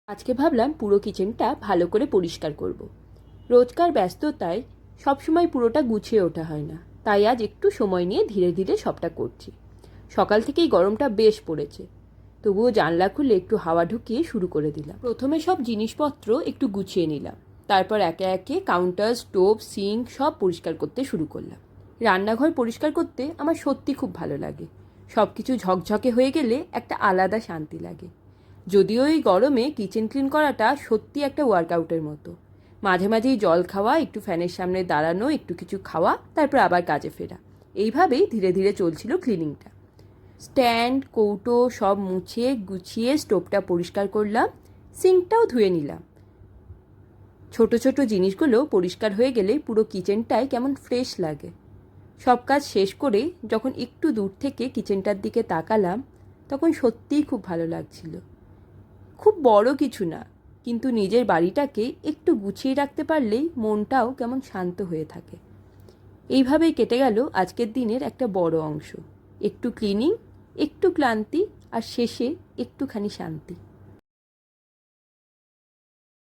আজকে ভাবলাম পুরো কিচেনটা ভালো করে পরিষ্কার করব। রোজকার ব্যস্ততায় সবসময় পুরোটা গুছিয়ে ওঠা হয় না, তাই আজ একটু সময় নিয়ে ধীরে ধীরে সবটা করছি। সকাল থেকেই গরমটা বেশ পড়েছে, তবুও জানলা খুলে একটু হাওয়া ঢুকিয়ে শুরু করে দিলাম। প্রথমে সব জিনিসপত্র একটু গুছিয়ে নিলাম, তারপর একে একে কাউন্টার, স্টোভ, সিঙ্ক সব পরিষ্কার করতে শুরু করলাম। রান্নাঘর পরিষ্কার করতে আমার সত্যি খুব ভালো লাগে। সব কিছু ঝকঝকে হয়ে গেলে একটা আলাদা শান্তি লাগে। যদিও এই গরমে কিচেন ক্লিন করাটা সত্যি একটা ওয়ার্কআউটের মতো। মাঝে মাঝেই জল খাওয়া, একটু ফ্যানের সামনে দাঁড়ানো, একটু কিছু খাওয়া, তারপর আবার কাজে ফেরা। এইভাবেই ধীরে ধীরে চলছিল ক্লিনিংটা। স্ট্যান্ড, কৌটো সব মুছে গুছিয়ে স্টোভটা পরিষ্কার করলাম, সিঙ্কটাও ধুয়ে নিলাম। ছোট ছোট জিনিসগুলো পরিষ্কার হয়ে গেলে পুরো কিচেনটাই কেমন ফ্রেশ লাগে। সব কাজ শেষ করে যখন একটু দূর থেকে কিচেনটার দিকে তাকালাম, তখন সত্যিই খুব ভালো লাগছিল। খুব বড় কিছু না, কিন্তু নিজের বাড়িটাকে একটু গুছিয়ে রাখতে পারলেই মনটাও কেমন শান্ত হয়ে থাকে। এইভাবেই কেটে গেল আজকের দিনের একটা বড় অংশ। একটু ক্লিনিং, একটু ক্লান্তি, আর শেষে একটুখানি শান্তি।